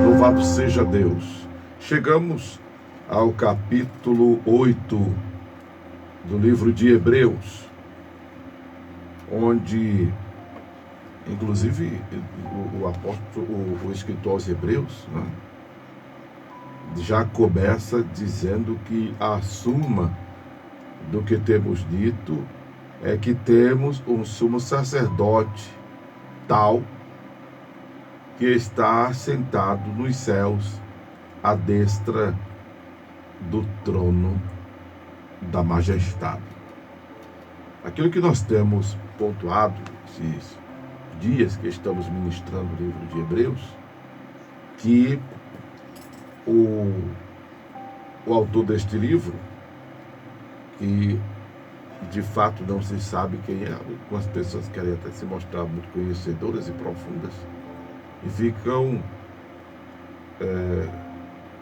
Louvado seja Deus. Chegamos ao capítulo 8 do livro de Hebreus, onde, inclusive, o apóstolo, o escritor aos Hebreus, né, já começa dizendo que a suma do que temos dito é que temos um sumo sacerdote tal que está sentado nos céus à destra do trono da majestade. Aquilo que nós temos pontuado esses dias que estamos ministrando o livro de Hebreus, que o autor deste livro, que de fato não se sabe quem é, algumas pessoas querem até se mostrar muito conhecedoras e profundas, e ficam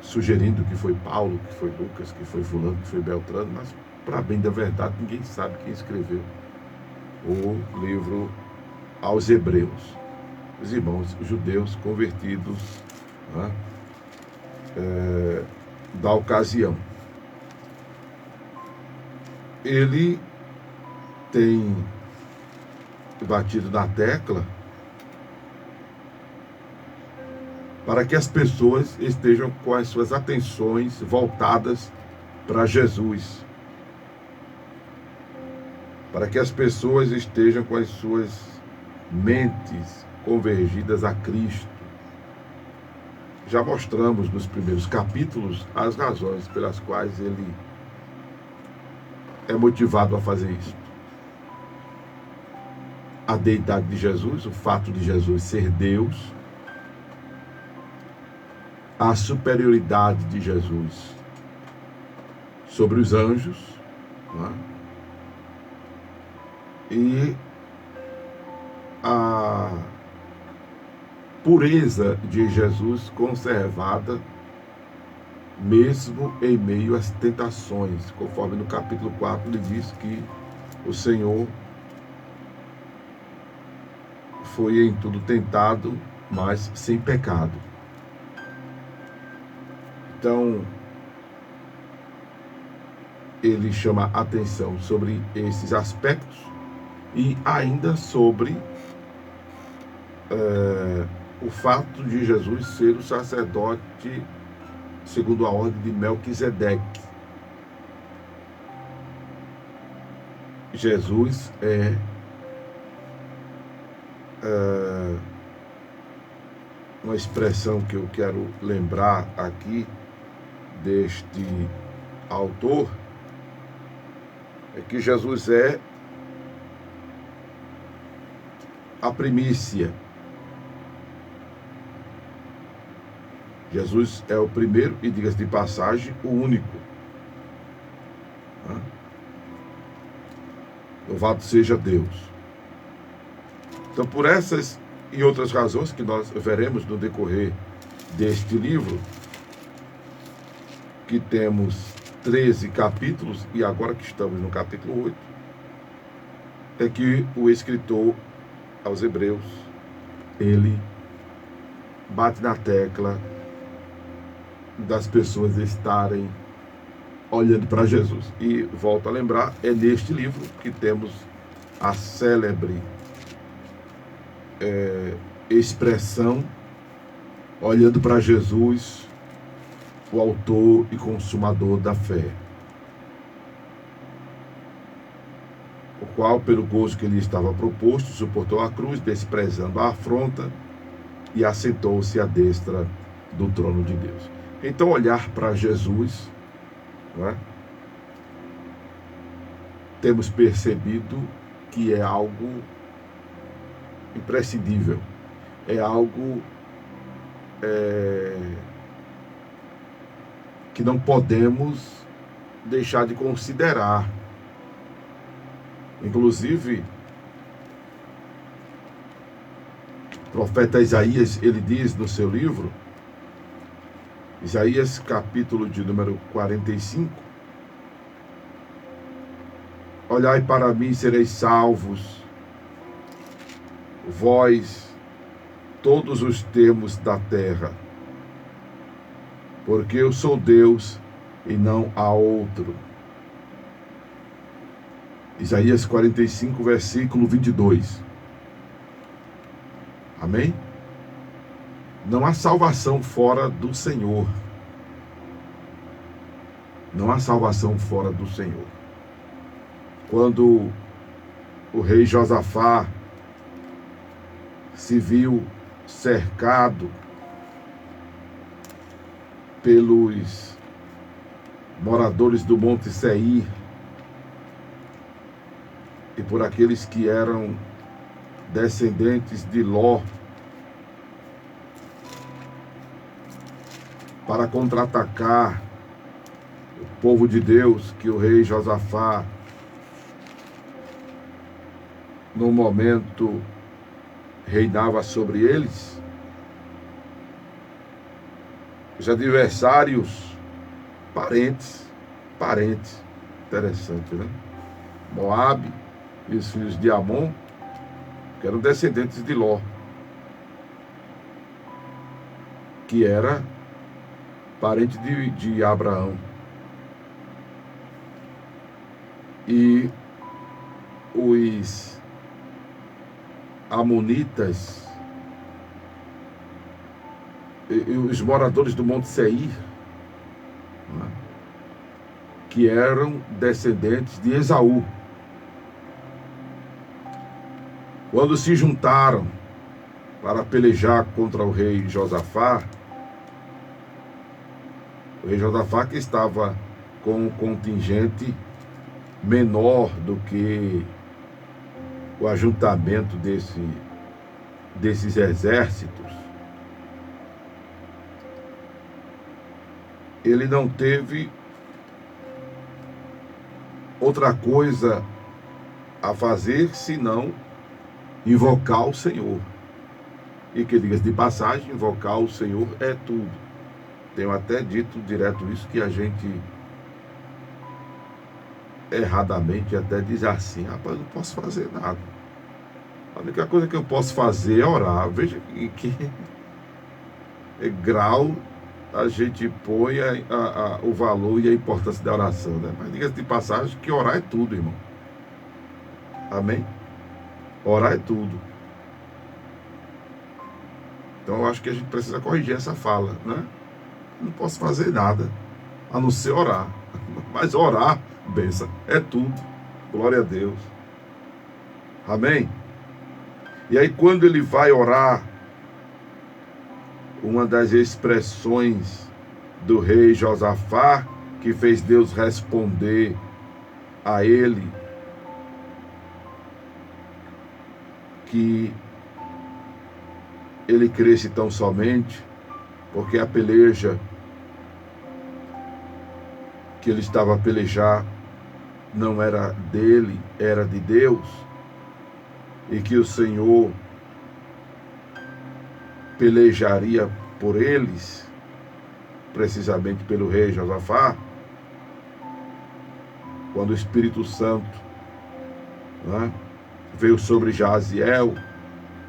sugerindo que foi Paulo, que foi Lucas, que foi fulano, que foi Beltrano, mas para bem da verdade ninguém sabe quem escreveu o livro aos Hebreus. Os irmãos judeus convertidos, né, da ocasião. Ele tem batido na tecla para que as pessoas estejam com as suas atenções voltadas para Jesus, para que as pessoas estejam com as suas mentes convergidas a Cristo. Já mostramos nos primeiros capítulos as razões pelas quais ele é motivado a fazer isso. A deidade de Jesus, o fato de Jesus ser Deus, a superioridade de Jesus sobre os anjos, né? E a pureza de Jesus conservada mesmo em meio às tentações, conforme no capítulo 4 ele diz que o Senhor foi em tudo tentado, mas sem pecado. Então, ele chama atenção sobre esses aspectos e ainda sobre o fato de Jesus ser o sacerdote segundo a ordem de Melquisedeque. Jesus é uma expressão que eu quero lembrar aqui deste autor, é que Jesus é a primícia. Jesus é o primeiro e, diga-se de passagem, o único. Louvado seja Deus. Então, por essas e outras razões que nós veremos no decorrer deste livro, que temos 13 capítulos, e agora que estamos no capítulo 8, é que o escritor aos Hebreus, ele bate na tecla das pessoas estarem olhando para Jesus. E volto a lembrar, é neste livro que temos a célebre expressão olhando para Jesus, o autor e consumador da fé, o qual, pelo gozo que lhe estava proposto, suportou a cruz, desprezando a afronta, e assentou-se à destra do trono de Deus. Então, olhar para Jesus, né, temos percebido que é algo imprescindível, é algo que não podemos deixar de considerar. Inclusive, o profeta Isaías, ele diz no seu livro, Isaías capítulo de número 45, olhai para mim e sereis salvos, vós, todos os termos da terra, porque eu sou Deus e não há outro. Isaías 45, versículo 22. Amém? Não há salvação fora do Senhor. Não há salvação fora do Senhor. Quando o rei Josafá se viu cercado pelos moradores do Monte Seir e por aqueles que eram descendentes de Ló, para contra-atacar o povo de Deus, que o rei Josafá, no momento, reinava sobre eles, os adversários, parentes, interessante, né? Moabe e os filhos de Amon, que eram descendentes de Ló, que era parente de Abraão. E os amonitas, e os moradores do Monte Seir, né, que eram descendentes de Esaú, quando se juntaram para pelejar contra o rei Josafá, o rei Josafá, que estava com um contingente menor do que o ajuntamento desses exércitos, ele não teve outra coisa a fazer senão invocar o Senhor. E que, diga-se de passagem, invocar o Senhor é tudo. Tenho até dito direto isso, que a gente erradamente até diz assim: rapaz, eu não posso fazer nada. A única coisa que eu posso fazer é orar. Veja em que grau a gente põe o valor e a importância da oração, né? Mas diga-se de passagem que orar é tudo, irmão. Amém? Orar é tudo. Então eu acho que a gente precisa corrigir essa fala, né? Não posso fazer nada a não ser orar. Mas orar, benção, é tudo. Glória a Deus. Amém? E aí, quando ele vai orar, uma das expressões do rei Josafá, que fez Deus responder a ele, que ele cresce tão somente, porque a peleja que ele estava a pelejar não era dele, era de Deus, e que o Senhor pelejaria por eles, precisamente pelo rei Josafá. Quando o Espírito Santo, né, veio sobre Jaziel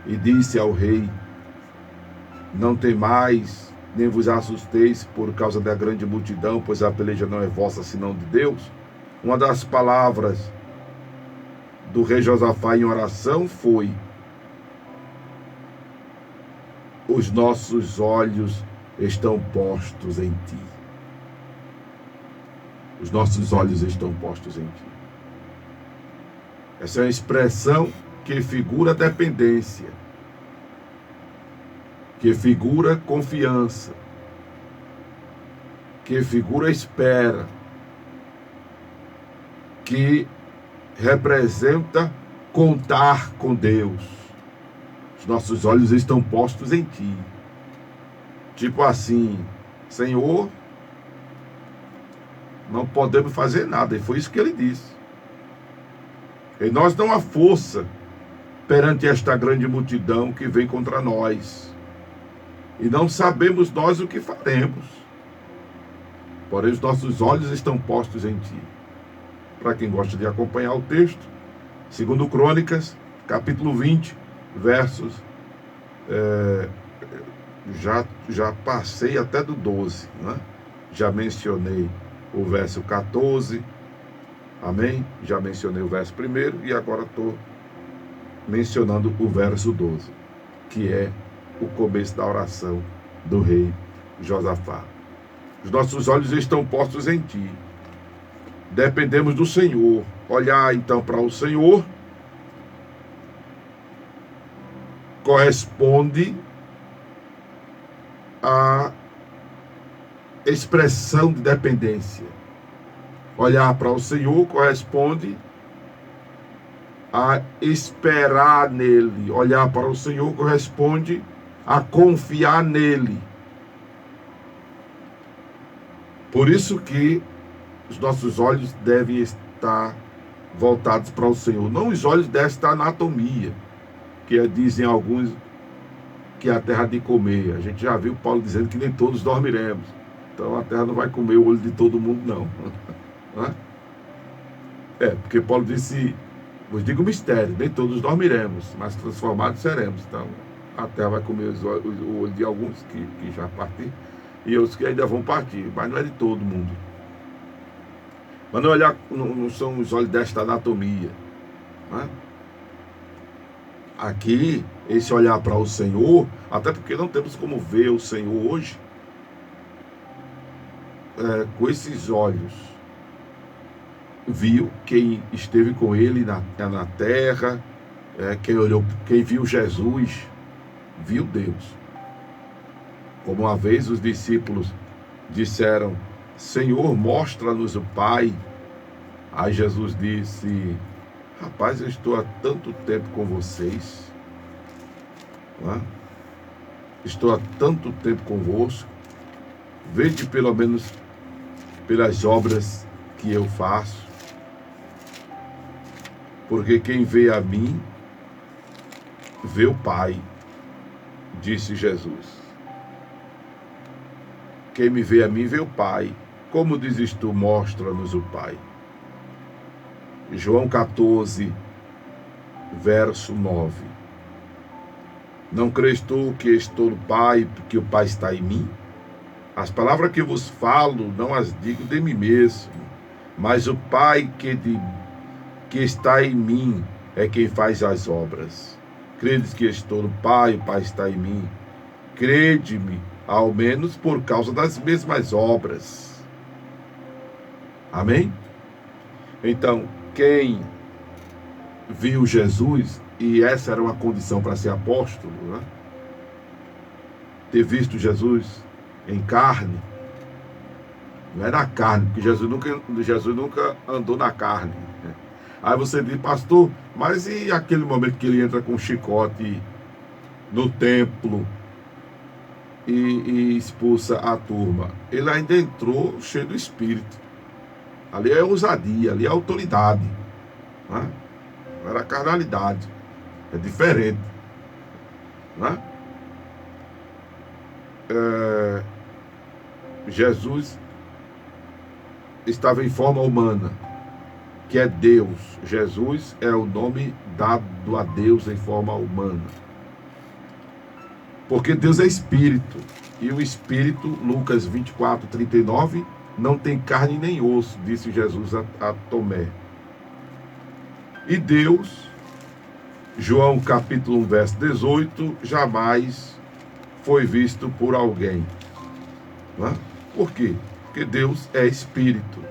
e disse ao rei: não temais, nem vos assusteis por causa da grande multidão, pois a peleja não é vossa, senão de Deus. Uma das palavras do rei Josafá em oração foi: os nossos olhos estão postos em ti. Os nossos olhos estão postos em ti. Essa é uma expressão que figura dependência, que figura confiança, que figura espera, que representa contar com Deus. Os nossos olhos estão postos em ti. Tipo assim: Senhor, não podemos fazer nada. E foi isso que ele disse. Em nós não há força perante esta grande multidão que vem contra nós. E não sabemos nós o que faremos. Porém, os nossos olhos estão postos em ti. Para quem gosta de acompanhar o texto, 2 Crônicas, capítulo 20, versos já passei até do 12, né? Já mencionei o verso 14, amém? Já mencionei o verso 1 e agora estou mencionando o verso 12, que é o começo da oração do rei Josafá. Os nossos olhos estão postos em ti. Dependemos do Senhor. Olhar então para o Senhor corresponde à expressão de dependência. Olhar para o Senhor corresponde a esperar nele. Olhar para o Senhor corresponde a confiar nele. Por isso que os nossos olhos devem estar voltados para o Senhor, não os olhos desta anatomia, que dizem alguns que é a terra de comer. A gente já viu Paulo dizendo que nem todos dormiremos. Então a terra não vai comer o olho de todo mundo, não. Porque Paulo disse, vos digo o mistério, nem todos dormiremos, mas transformados seremos. Então a terra vai comer o olho de alguns que já partiram e outros que ainda vão partir, mas não é de todo mundo. Mas não são os olhos desta anatomia. Aqui, esse olhar para o Senhor, até porque não temos como ver o Senhor hoje com esses olhos. Viu quem esteve com ele na terra, quem viu Jesus, viu Deus. Como uma vez os discípulos disseram, Senhor, mostra-nos o Pai. Aí Jesus disse, rapaz, eu estou há tanto tempo com vocês, estou há tanto tempo convosco, vede pelo menos pelas obras que eu faço, porque quem vê a mim, vê o Pai, disse Jesus. Quem me vê a mim, vê o Pai. Como dizes tu, mostra-nos o Pai. João 14, verso 9. Não crês tu que estou no Pai, porque o Pai está em mim? As palavras que vos falo, não as digo de mim mesmo, mas o Pai que está em mim é quem faz as obras. Credes que estou no Pai, o Pai está em mim. Crede-me, ao menos por causa das mesmas obras. Amém? Então, quem viu Jesus, e essa era uma condição para ser apóstolo, ter visto Jesus em carne, não é na carne, porque Jesus nunca andou na carne. Aí você diz, pastor, mas e aquele momento que ele entra com um chicote no templo e expulsa a turma? Ele ainda entrou cheio do Espírito. Ali é ousadia, ali é autoridade. Não era carnalidade. É diferente. Jesus estava em forma humana, que é Deus. Jesus é o nome dado a Deus em forma humana. Porque Deus é Espírito. E o Espírito, Lucas 24, 39, não tem carne nem osso, disse Jesus a Tomé. E Deus, João capítulo 1, verso 18, jamais foi visto por alguém. Por quê? Porque Deus é Espírito.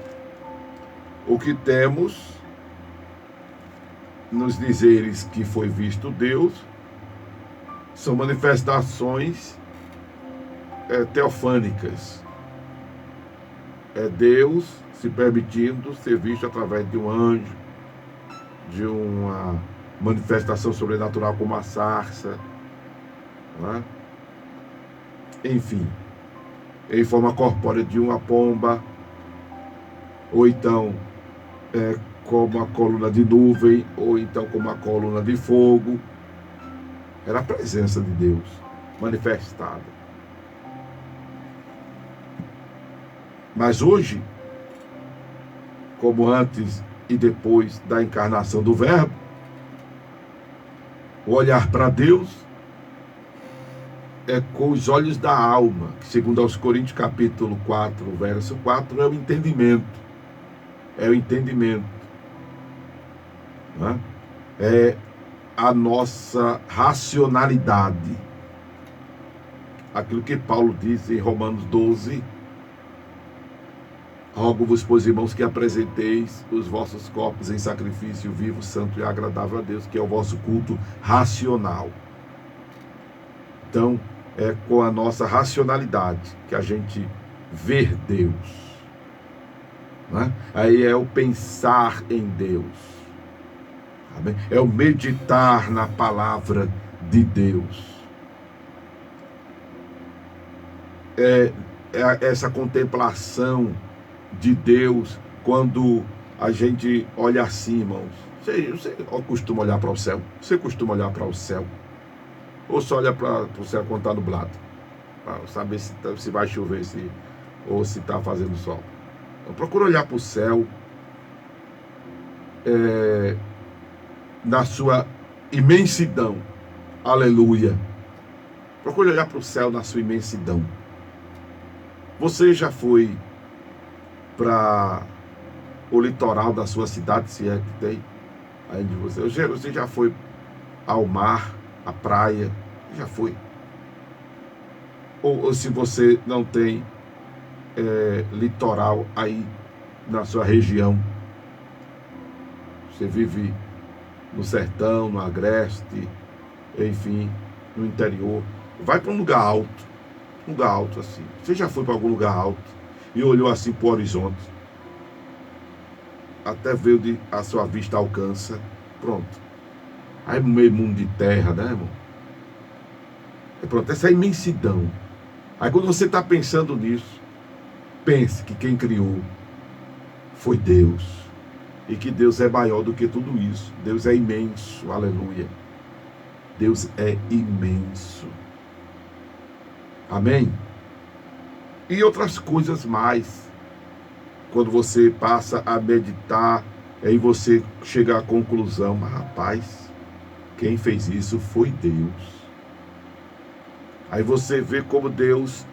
O que temos nos dizeres que foi visto Deus são manifestações teofânicas. É Deus se permitindo ser visto através de um anjo, de uma manifestação sobrenatural como a sarça, enfim, em forma corpórea de uma pomba, ou então como a coluna de nuvem, ou então como a coluna de fogo. Era a presença de Deus manifestada. Mas hoje, como antes e depois da encarnação do Verbo, o olhar para Deus é com os olhos da alma, que segundo aos Coríntios capítulo 4, verso 4, é o entendimento. É o entendimento. Né? É a nossa racionalidade. Aquilo que Paulo diz em Romanos 12: rogo-vos, pois, irmãos, que apresenteis os vossos corpos em sacrifício vivo, santo e agradável a Deus, que é o vosso culto racional. Então, é com a nossa racionalidade que a gente vê Deus. Né? Aí é o pensar em Deus. Amém? É o meditar na palavra de Deus. É essa contemplação de Deus quando a gente olha assim, irmãos. Você costuma olhar para o céu? Você costuma olhar para o céu? Ou só olha para o céu quando está nublado? Para saber se vai chover ou se está fazendo sol. Então, procura olhar para o céu na sua imensidão. Aleluia. Procure olhar para o céu na sua imensidão. Você já foi para o litoral da sua cidade, se é que tem aí de você? Você já foi ao mar, à praia? Já foi? Ou se você não tem litoral aí na sua região, você vive no sertão, no agreste, enfim, no interior, vai para um lugar alto assim. Você já foi para algum lugar alto e olhou assim para o horizonte, até ver onde a sua vista alcança, pronto. Aí meio mundo de terra, né, irmão? E pronto, essa é a imensidão. Aí quando você está pensando nisso, pense que quem criou foi Deus. E que Deus é maior do que tudo isso. Deus é imenso, aleluia. Deus é imenso. Amém? E outras coisas mais. Quando você passa a meditar, aí você chega à conclusão: rapaz, quem fez isso foi Deus. Aí você vê como Deus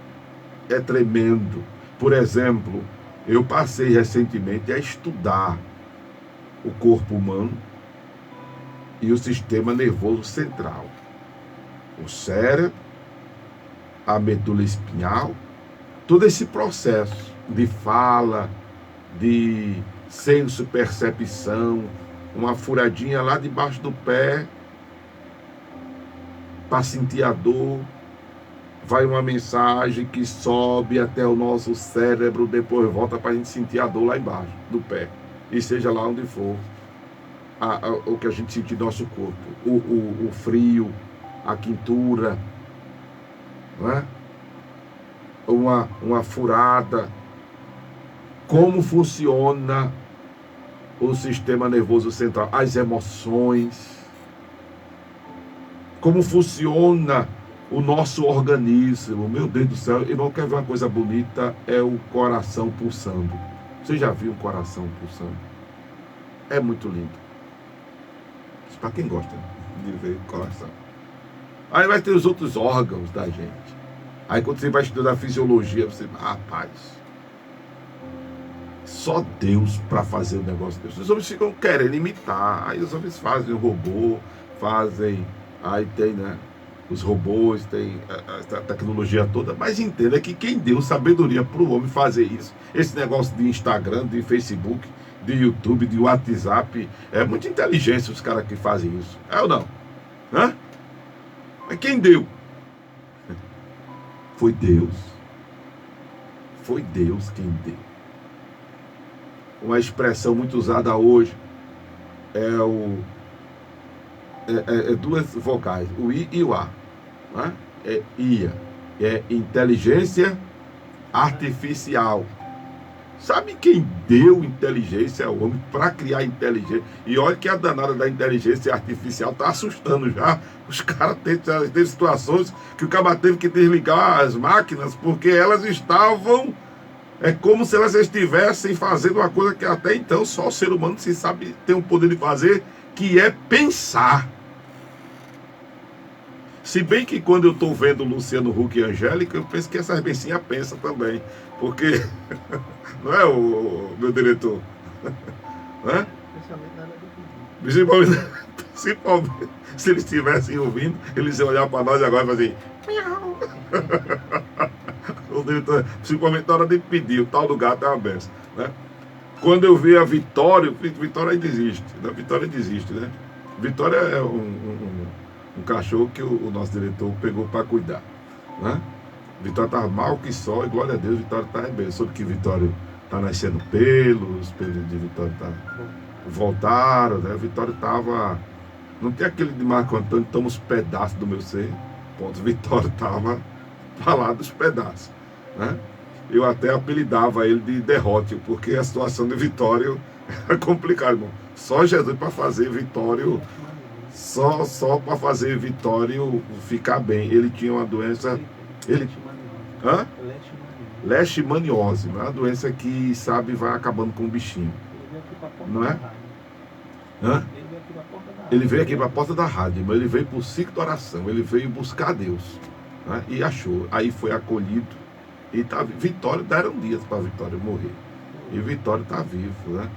é tremendo. Por exemplo, eu passei recentemente a estudar o corpo humano e o sistema nervoso central. O cérebro, a medula espinhal, todo esse processo de fala, de senso, percepção, uma furadinha lá debaixo do pé, para sentir a dor, vai uma mensagem que sobe até o nosso cérebro, depois volta para a gente sentir a dor lá embaixo do pé, e seja lá onde for, o que a gente sentir no nosso corpo, o frio, a quentura, não é? Uma furada. Como funciona o sistema nervoso central, as emoções, como funciona o nosso organismo. Meu Deus do céu, irmão, quer ver uma coisa bonita? É o coração pulsando. Você já viu um coração pulsando? É muito lindo. Isso para quem gosta de ver o coração. Aí vai ter os outros órgãos da gente. Aí quando você vai estudar fisiologia, você, rapaz, só Deus para fazer o negócio desse. Os homens ficam querendo imitar. Aí os homens fazem o robô, aí tem, né, os robôs, tem a tecnologia toda, mas entenda que quem deu sabedoria para o homem fazer isso, esse negócio de Instagram, de Facebook, de YouTube, de WhatsApp, é muita inteligência os caras que fazem isso. É ou não? Hã? Mas quem deu? Foi Deus. Foi Deus quem deu. Uma expressão muito usada hoje é duas vocais, o I e o A. Né? É IA, é inteligência artificial. Sabe quem deu inteligência ao homem para criar inteligência? E olha que a danada da inteligência artificial está assustando já. Os caras têm situações que o cara teve que desligar as máquinas porque elas estavam... É como se elas estivessem fazendo uma coisa que até então só o ser humano se sabe tem o poder de fazer, que é pensar. Se bem que quando eu estou vendo Luciano Huck e Angélica, eu penso que essa Bencinha pensa também. Porque, não é, o meu diretor? Não é? Principalmente, se eles estivessem ouvindo, eles iam olhar para nós agora e fazer miau. O diretor, principalmente na hora de pedir, o tal do gato é uma benção, né? Quando eu vi a Vitória ainda existe, né? Vitória ainda existe, né? Vitória é um cachorro que o nosso diretor pegou para cuidar, né? Vitória estava mal que só, e glória a Deus, Vitória está bem. Soube que Vitória está nascendo pelos, os pelos de Vitória voltaram, né? Vitória estava, não tem aquele de Marco Antônio, toma os pedaços do meu ser, ponto. Vitória estava para lá dos pedaços, né? Eu até apelidava ele de derrote, porque a situação de Vitória era complicada, irmão. Só Jesus para fazer Vitória, só para fazer Vitória ficar bem. Ele tinha uma doença, hã? Leishmaniose, é uma doença que, sabe, vai acabando com o bichinho, não é? Hã? Ele veio aqui para a porta da rádio, mas ele veio por ciclo de oração, ele veio buscar Deus, né? E achou, aí foi acolhido. E tá, Vitória, deram dias para Vitória morrer. E Vitória está vivo, né?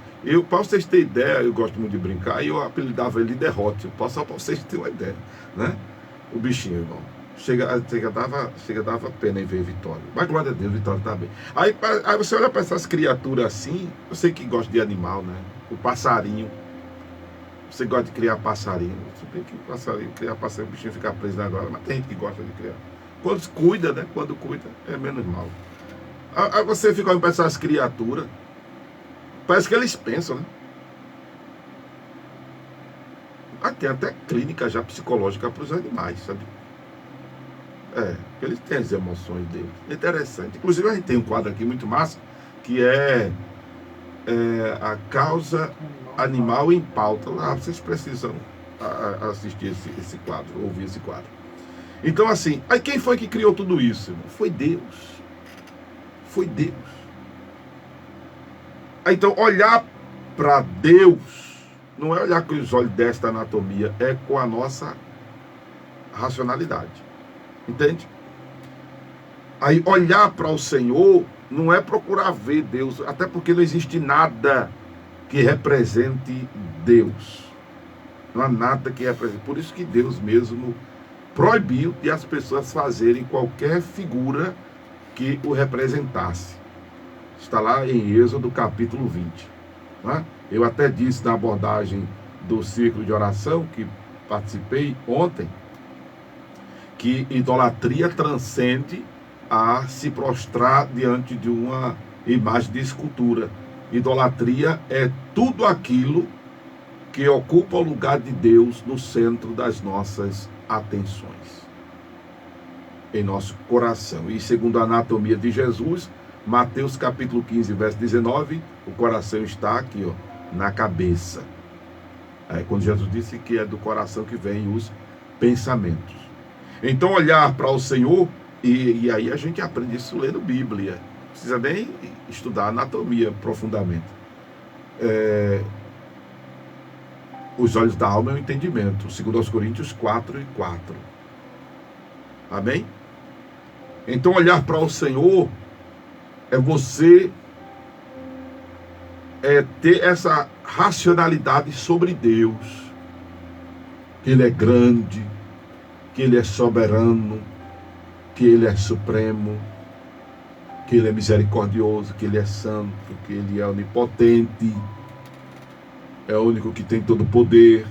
Para vocês terem ideia, eu gosto muito de brincar, e eu apelidava ele de derrote, só para vocês terem uma ideia, né? O bichinho, irmão. Dava pena em ver Vitória. Mas glória a Deus, Vitória está bem. Aí você olha para essas criaturas assim, eu sei que gosta de animal, né? O passarinho. Você gosta de criar passarinho. Você tem que criar passarinho, o bichinho ficar preso agora, mas tem gente que gosta de criar. Quando cuida, né? Quando cuida, é menos mal. Aí você fica olhando para essas criaturas, parece que eles pensam, né? Tem até clínica já psicológica para os animais, sabe? Eles têm as emoções deles. É interessante. Inclusive a gente tem um quadro aqui muito massa, que é a causa animal em pauta. Lá vocês precisam assistir esse quadro, ouvir esse quadro. Então assim, aí quem foi que criou tudo isso, irmão? Foi Deus. Foi Deus. Então olhar para Deus não é olhar com os olhos desta anatomia, é com a nossa racionalidade. Entende? Aí olhar para o Senhor não é procurar ver Deus, até porque não existe nada que represente Deus. Não há nada que represente. Por isso que Deus mesmo proibiu de as pessoas fazerem qualquer figura que o representasse. Está lá em Êxodo capítulo 20. Né? Eu até disse na abordagem do círculo de oração que participei ontem, que idolatria transcende a se prostrar diante de uma imagem de escultura. Idolatria é tudo aquilo que ocupa o lugar de Deus no centro das nossas atenções, em nosso coração. E segundo a anatomia de Jesus, Mateus capítulo 15, verso 19, o coração está aqui, ó, na cabeça. Quando Jesus disse que é do coração que vêm os pensamentos. Então olhar para o Senhor, e aí a gente aprende isso lendo Bíblia, não precisa nem estudar anatomia profundamente. Os olhos da alma é o entendimento, segundo aos Coríntios 4:4. Amém? Então olhar para o Senhor é você ter essa racionalidade sobre Deus, que Ele é grande, que Ele é soberano, que Ele é supremo, que Ele é misericordioso, que Ele é santo, que Ele é onipotente, é o único que tem todo o poder,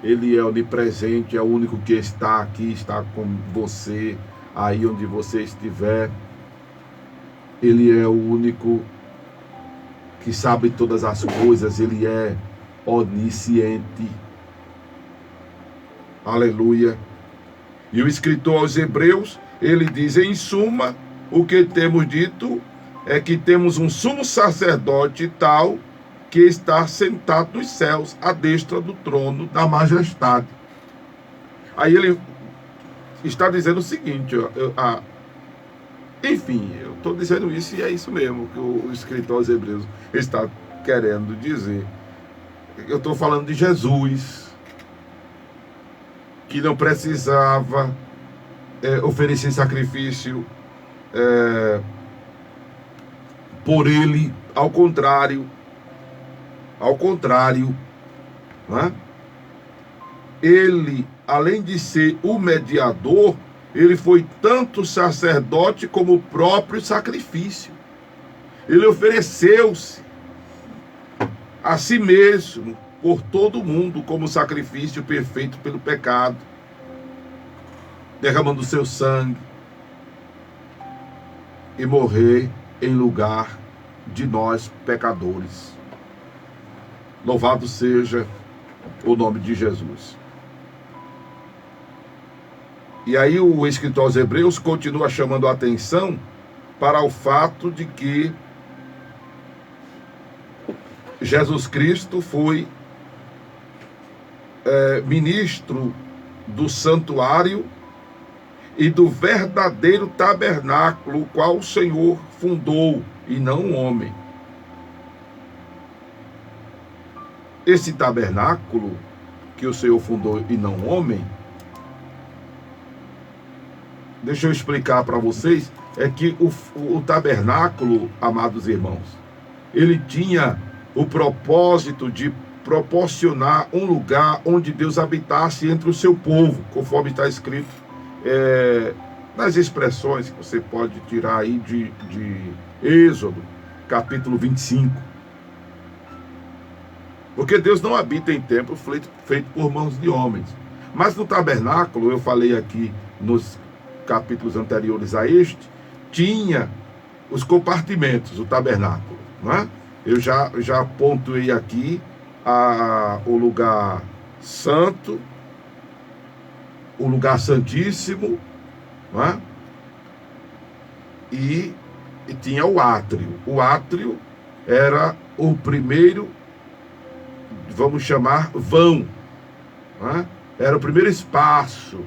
Ele é onipresente, é o único que está aqui, está com você, aí onde você estiver. Ele é o único que sabe todas as coisas, Ele é onisciente. Aleluia. E o escritor aos Hebreus, ele diz, em suma, o que temos dito é que temos um sumo sacerdote tal que está sentado nos céus, à destra do trono da majestade. Aí ele está dizendo o seguinte, enfim, eu estou dizendo isso e é isso mesmo que o escritor aos Hebreus está querendo dizer. Eu estou falando de Jesus, que não precisava oferecer sacrifício por ele, ao contrário, não é? Ele, além de ser o mediador, ele foi tanto sacerdote como o próprio sacrifício. Ele ofereceu-se a si mesmo por todo mundo como sacrifício perfeito pelo pecado, derramando seu sangue e morrer em lugar de nós pecadores. Louvado seja o nome de Jesus. E aí o escritor aos Hebreus continua chamando a atenção para o fato de que Jesus Cristo foi ministro do santuário e do verdadeiro tabernáculo, o qual o Senhor fundou, e não um homem. Esse tabernáculo que o Senhor fundou e não um homem, deixa eu explicar para vocês, é que o tabernáculo, amados irmãos, ele tinha o propósito de proporcionar um lugar onde Deus habitasse entre o seu povo, conforme está escrito nas expressões que você pode tirar aí de Êxodo, capítulo 25. Porque Deus não habita em templo feito por mãos de homens. Mas no tabernáculo, eu falei aqui nos capítulos anteriores a este, tinha os compartimentos, o tabernáculo, não é? Eu já pontuei aqui o lugar santo, o lugar santíssimo, não é? E tinha o átrio. O átrio era o primeiro, vamos chamar, vão, não é? Era o primeiro espaço,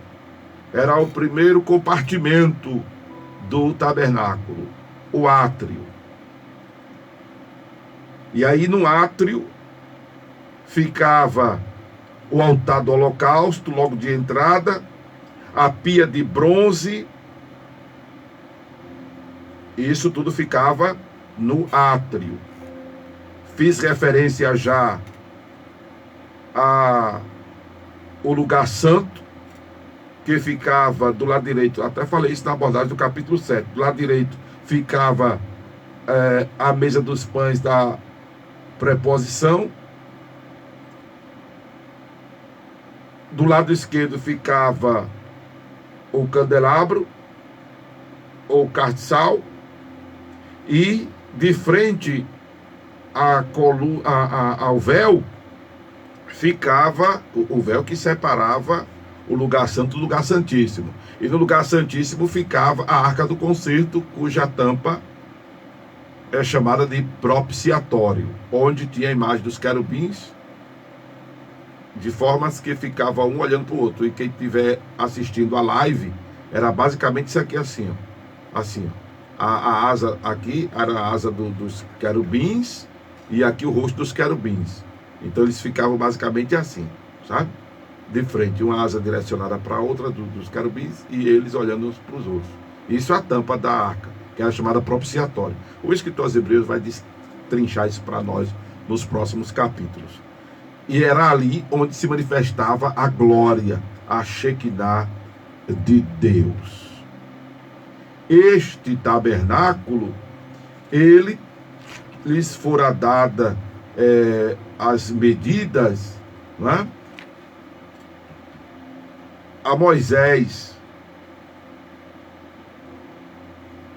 era o primeiro compartimento do tabernáculo, o átrio. E aí no átrio ficava o altar do holocausto, logo de entrada, a pia de bronze, e isso tudo ficava no átrio. Fiz referência já ao lugar santo, que ficava do lado direito, até falei isso na abordagem do capítulo 7, do lado direito ficava a mesa dos pães da preposição, do lado esquerdo ficava o candelabro, ou castiçal, e de frente ao véu ficava o véu que separava o lugar santo do lugar santíssimo. E no lugar santíssimo ficava a arca do concerto, cuja tampa é chamada de propiciatório, onde tinha a imagem dos querubins, de formas que ficava um olhando para o outro. E quem estiver assistindo a live, era basicamente isso aqui assim, ó. Assim, ó. A asa aqui era a asa dos querubins, e aqui o rosto dos querubins. Então eles ficavam basicamente assim, sabe? De frente, uma asa direcionada para a outra dos querubins, e eles olhando uns para os outros. Isso é a tampa da arca, que é a chamada propiciatória. O escritor aos Hebreus vai destrinchar isso para nós nos próximos capítulos. E era ali onde se manifestava a glória, a Shekinah de Deus. Este tabernáculo, lhes fora dada as medidas, não é? A Moisés,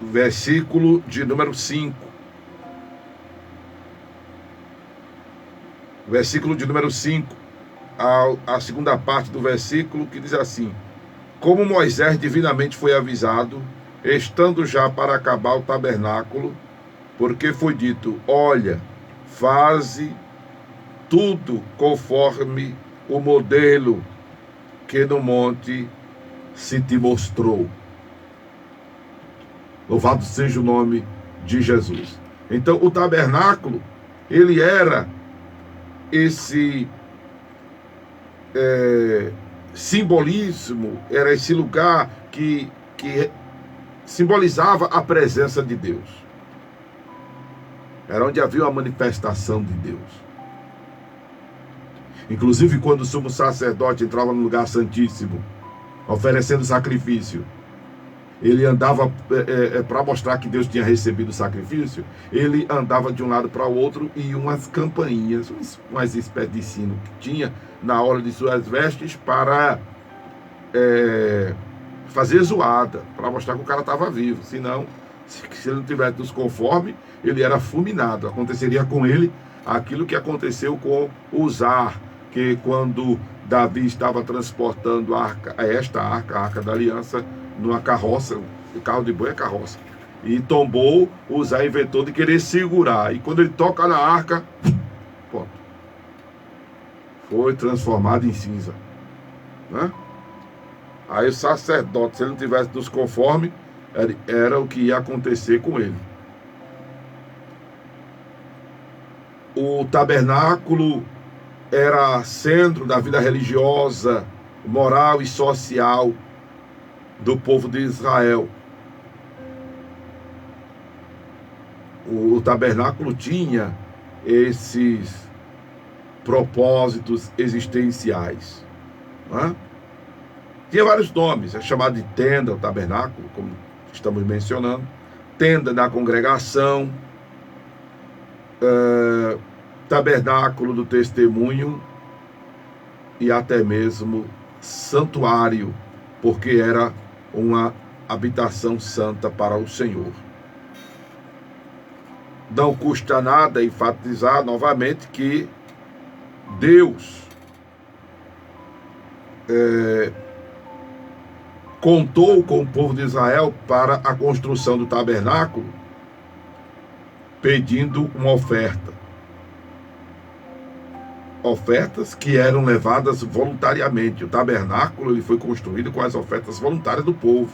versículo de número 5. Versículo de número 5, a segunda parte do versículo, que diz assim: como Moisés divinamente foi avisado, estando já para acabar o tabernáculo, porque foi dito: olha, faze tudo conforme o modelo que no monte se te mostrou. Louvado seja o nome de Jesus. Então o tabernáculo, ele era esse simbolismo, era esse lugar que simbolizava a presença de Deus. Era onde havia uma manifestação de Deus. Inclusive, quando o sumo sacerdote entrava no lugar santíssimo, oferecendo sacrifício, ele andava, para mostrar que Deus tinha recebido o sacrifício, ele andava de um lado para o outro e umas campainhas, umas espécies de sino que tinha na hora de suas vestes para fazer zoada, para mostrar que o cara estava vivo. Senão, se ele não tivesse nos conforme, ele era fulminado. Aconteceria com ele aquilo que aconteceu com Uzar, que quando Davi estava transportando a arca da aliança, numa carroça, o carro de boi é carroça, e tombou, Uzar inventou de querer segurar, e quando ele toca na arca, pronto, foi transformado em cinza, né? Aí o sacerdote, se ele não tivesse nos conforme, era o que ia acontecer com ele. O tabernáculo era centro da vida religiosa, moral e social do povo de Israel. O tabernáculo tinha esses propósitos existenciais, né? Tinha vários nomes, é chamado de tenda, o tabernáculo, como estamos mencionando, tenda da congregação, tabernáculo do testemunho e até mesmo santuário, porque era uma habitação santa para o Senhor. Não custa nada enfatizar novamente que Deus contou com o povo de Israel para a construção do tabernáculo, pedindo uma oferta. Ofertas que eram levadas voluntariamente. O tabernáculo ele foi construído com as ofertas voluntárias do povo.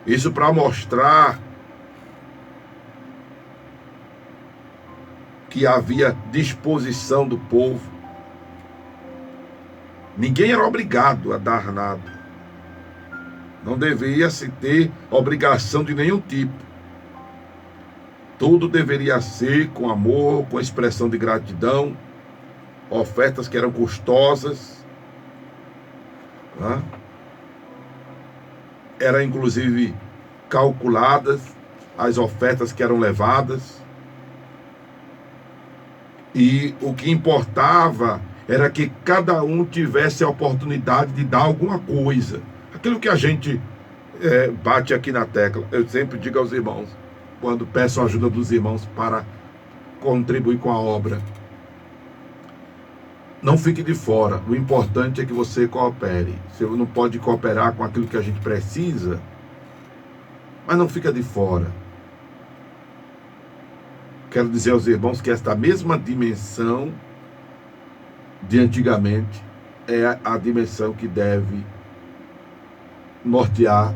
Isso para mostrar que havia disposição do povo. Ninguém era obrigado a dar nada. Não deveria se ter obrigação de nenhum tipo. Tudo deveria ser com amor, com expressão de gratidão, ofertas que eram custosas, né? Eram inclusive calculadas as ofertas que eram levadas. E o que importava era que cada um tivesse a oportunidade de dar alguma coisa. Aquilo que a gente bate aqui na tecla. Eu sempre digo aos irmãos, quando peço a ajuda dos irmãos para contribuir com a obra: não fique de fora. O importante é que você coopere. Você não pode cooperar com aquilo que a gente precisa, mas não fica de fora. Quero dizer aos irmãos que esta mesma dimensão de antigamente é a dimensão que deve nortear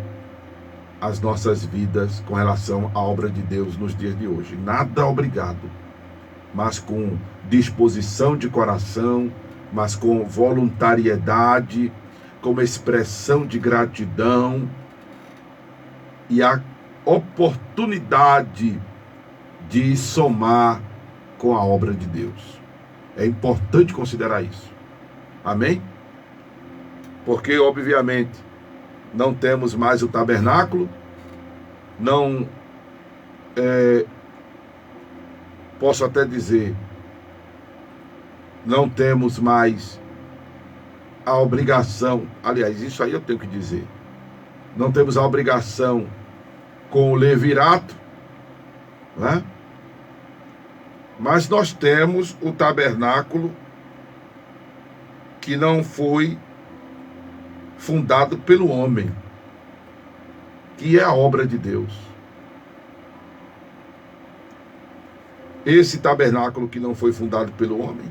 as nossas vidas com relação à obra de Deus nos dias de hoje. Nada obrigado, mas com disposição de coração, mas com voluntariedade, com expressão de gratidão e a oportunidade de somar com a obra de Deus. É importante considerar isso. Amém? Porque, obviamente, não temos mais o tabernáculo, não posso até dizer, não temos mais a obrigação, aliás, isso aí eu tenho que dizer, não temos a obrigação com o levirato, né? Mas nós temos o tabernáculo que não foi fundado pelo homem, que é a obra de Deus. Esse tabernáculo que não foi fundado pelo homem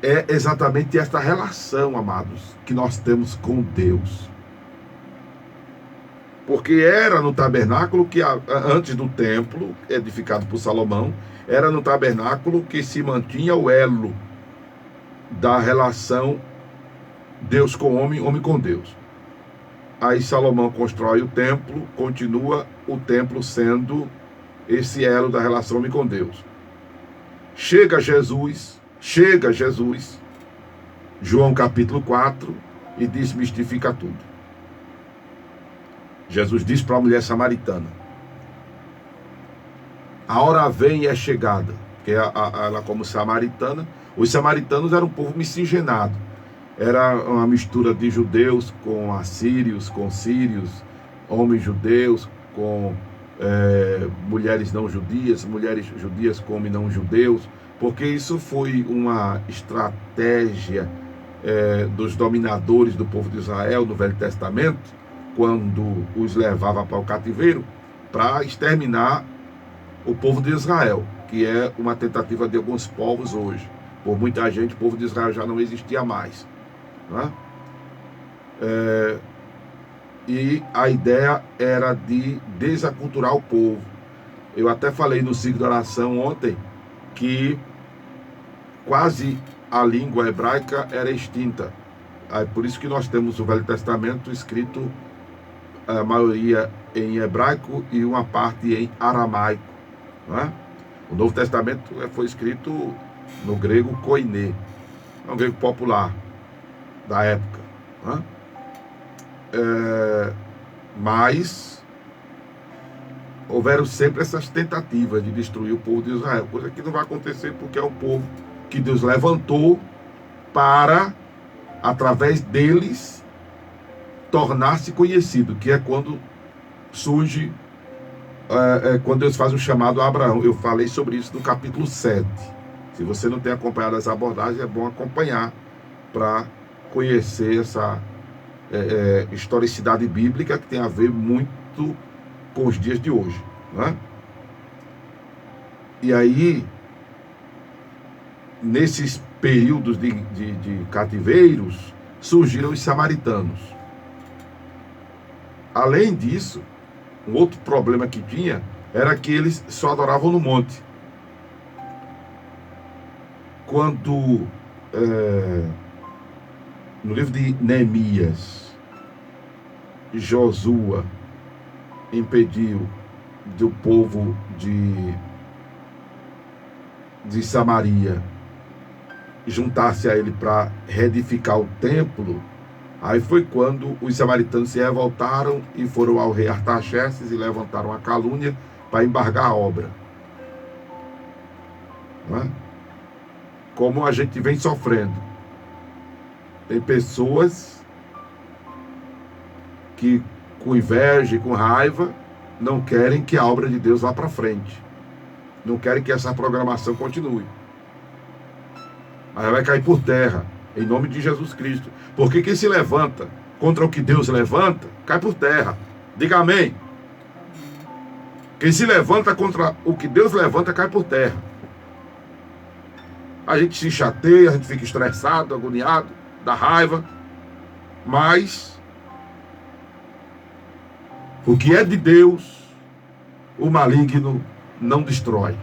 é exatamente esta relação, amados, que nós temos com Deus. Porque era no tabernáculo que, antes do templo, edificado por Salomão, era no tabernáculo que se mantinha o elo da relação Deus com homem, homem com Deus. Aí Salomão constrói o templo, continua o templo sendo esse elo da relação homem com Deus. Chega Jesus, João capítulo 4, e desmistifica tudo. Jesus diz para a mulher samaritana: a hora vem e é chegada, porque ela, como samaritana, os samaritanos eram um povo miscigenado, era uma mistura de judeus com assírios, com sírios, homens judeus com mulheres não judias, mulheres judias com homens não judeus, porque isso foi uma estratégia dos dominadores do povo de Israel no Velho Testamento, quando os levava para o cativeiro, para exterminar o povo de Israel, que é uma tentativa de alguns povos hoje. Por muita gente, o povo de Israel já não existia mais, né? E a ideia era de desaculturar o povo. Eu até falei no ciclo de oração ontem que quase a língua hebraica era extinta. Por isso que nós temos o Velho Testamento escrito, a maioria em hebraico e uma parte em aramaico, né? O Novo Testamento foi escrito no grego koiné, é um grego popular da época, né? Mas houveram sempre essas tentativas de destruir o povo de Israel, coisa que não vai acontecer, porque é um povo que Deus levantou para, através deles, tornar-se conhecido, que é quando surge, quando Deus faz o chamado a Abraão. Eu falei sobre isso no capítulo 7. Se você não tem acompanhado as abordagens, é bom acompanhar para conhecer essa historicidade bíblica, que tem a ver muito com os dias de hoje, né? E aí, nesses períodos de cativeiros, surgiram os samaritanos. Além disso, um outro problema que tinha era que eles só adoravam no monte. Quando no livro de Neemias, Josua impediu do povo de Samaria juntar-se a ele para reedificar o templo, aí foi quando os samaritanos se revoltaram e foram ao rei Artaxerxes e levantaram a calúnia para embargar a obra, não é? Como a gente vem sofrendo. Tem pessoas que, com inveja e com raiva, não querem que a obra de Deus vá para frente, não querem que essa programação continue. Mas vai cair por terra, em nome de Jesus Cristo. Porque quem se levanta contra o que Deus levanta, cai por terra. Diga amém. Quem se levanta contra o que Deus levanta, cai por terra. A gente se chateia, a gente fica estressado, agoniado, dá raiva. Mas o que é de Deus, o maligno não destrói.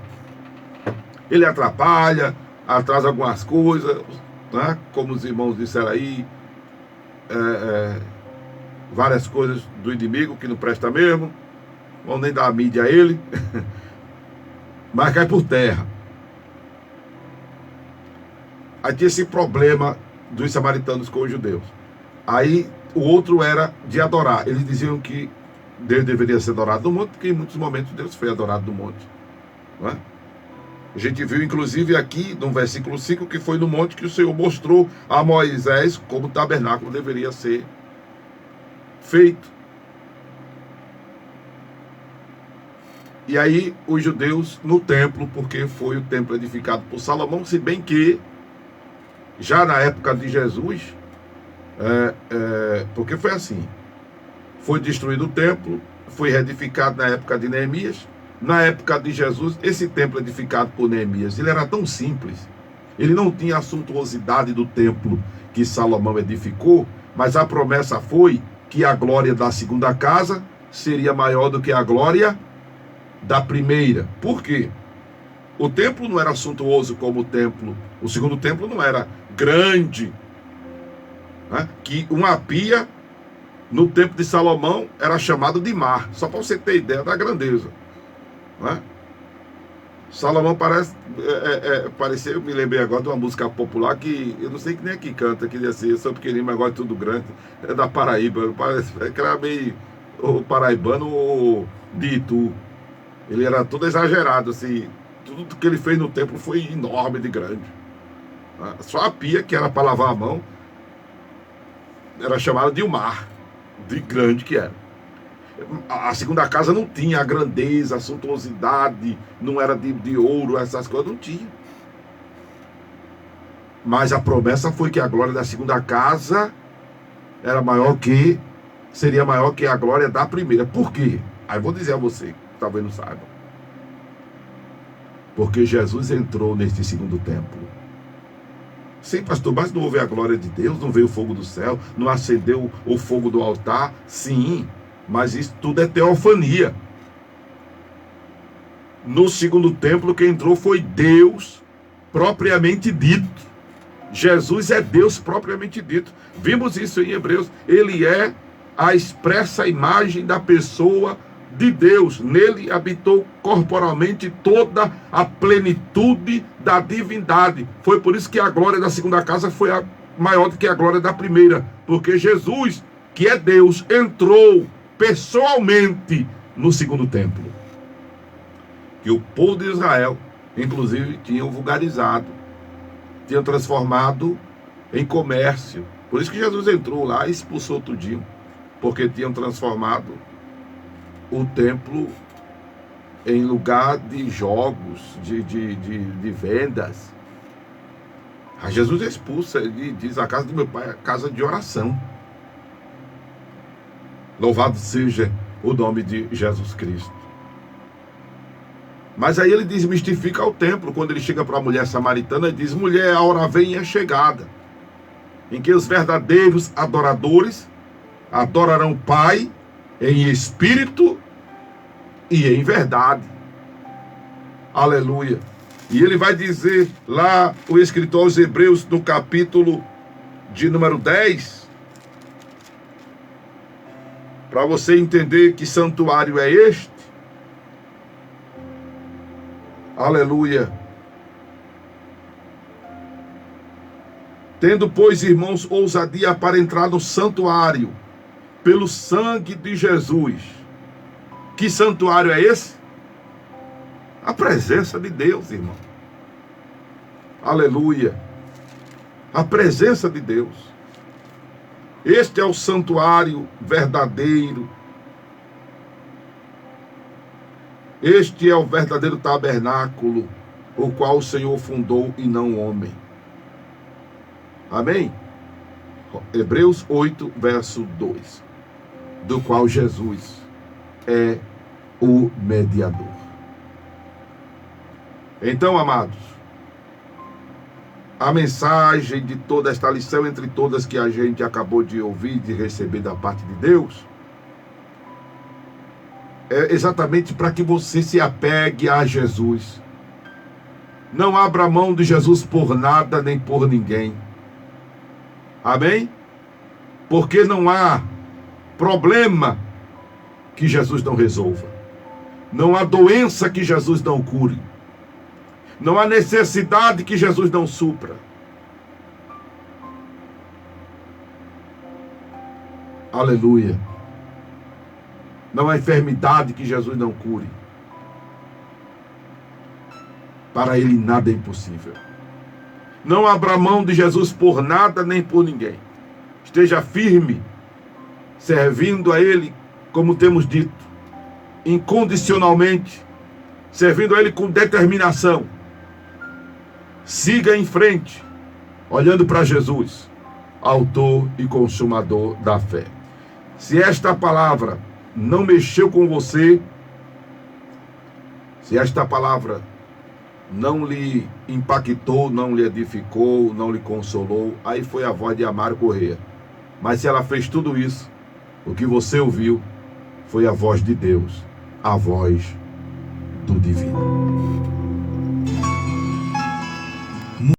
Ele atrapalha, atrasa algumas coisas, né? Como os irmãos disseram aí, várias coisas do inimigo que não presta mesmo, vão nem dar a mídia a ele, mas cai por terra. Aí tinha esse problema dos samaritanos com os judeus. Aí o outro era de adorar. Eles diziam que Deus deveria ser adorado no monte, porque em muitos momentos Deus foi adorado no monte, não é? A gente viu, inclusive, aqui no versículo 5, que foi no monte que o Senhor mostrou a Moisés como o tabernáculo deveria ser feito. E aí, os judeus no templo, porque foi o templo edificado por Salomão, se bem que, já na época de Jesus, porque foi assim, foi destruído o templo, foi reedificado na época de Neemias. Na época de Jesus, esse templo edificado por Neemias, ele era tão simples, ele não tinha a suntuosidade do templo que Salomão edificou, mas a promessa foi que a glória da segunda casa seria maior do que a glória da primeira. Por quê? O templo não era suntuoso como o templo. O segundo templo não era grande, né? Que uma pia no templo de Salomão era chamado de mar. Só para você ter ideia da grandeza, né? Salomão parecia, eu me lembrei agora de uma música popular que eu não sei que nem aqui canta, que diz assim: eu sou pequenininho, mas agora é tudo grande. É da Paraíba, parece que era meio o paraibano ou de Itu. Ele era todo exagerado, assim. Tudo que ele fez no templo foi enorme de grande. Só a pia, que era para lavar a mão, era chamada de um mar, de grande que era. A segunda casa não tinha a grandeza, a suntuosidade, não era de ouro, essas coisas não tinha. Mas a promessa foi que a glória da segunda casa era seria maior que a glória da primeira. Por quê? Aí eu vou dizer a você, que talvez não saiba. Porque Jesus entrou neste segundo templo. Sim, pastor, mas não houve a glória de Deus, não veio o fogo do céu, não acendeu o fogo do altar? Sim, mas isso tudo é teofania. No segundo templo, quem entrou foi Deus propriamente dito. Jesus é Deus propriamente dito. Vimos isso em Hebreus. Ele é a expressa imagem da pessoa de Deus. Nele habitou corporalmente toda a plenitude da divindade. Foi por isso que a glória da segunda casa foi maior do que a glória da primeira. Porque Jesus, que é Deus, entrou pessoalmente no segundo templo. Que o povo de Israel, inclusive, tinham vulgarizado, tinham transformado em comércio. Por isso que Jesus entrou lá e expulsou tudinho. Porque tinham transformado o templo em lugar de jogos, de vendas. Aí Jesus expulsa, ele diz: a casa do meu pai é casa de oração. Louvado seja o nome de Jesus Cristo. Mas aí ele desmistifica o templo, quando ele chega para a mulher samaritana e diz: mulher, a hora vem e é chegada, em que os verdadeiros adoradores adorarão o Pai em espírito e em verdade. Aleluia. E ele vai dizer lá, o escritor aos Hebreus, no capítulo de número 10, para você entender que santuário é este. Aleluia. Tendo, pois, irmãos, ousadia para entrar no santuário, pelo sangue de Jesus. Que santuário é esse? A presença de Deus, irmão. Aleluia. A presença de Deus. Este é o santuário verdadeiro. Este é o verdadeiro tabernáculo, o qual o Senhor fundou e não o homem. Amém? Hebreus 8, verso 2. Do qual Jesus é o mediador. Então, amados, a mensagem de toda esta lição, entre todas que a gente acabou de ouvir, de receber da parte de Deus, é exatamente para que você se apegue a Jesus. Não abra mão de Jesus por nada nem por ninguém. Amém? Porque não há problema que Jesus não resolva. Não há doença que Jesus não cure. Não há necessidade que Jesus não supra. Aleluia. Não há enfermidade que Jesus não cure. Para ele nada é impossível. Não abra mão de Jesus por nada nem por ninguém. Esteja firme, servindo a ele, como temos dito, incondicionalmente, servindo a ele com determinação. Siga em frente, olhando para Jesus, autor e consumador da fé. Se esta palavra não mexeu com você, se esta palavra não lhe impactou, não lhe edificou, não lhe consolou, aí foi a voz de Amaro Corrêa. Mas se ela fez tudo isso, o que você ouviu foi a voz de Deus, a voz do divino.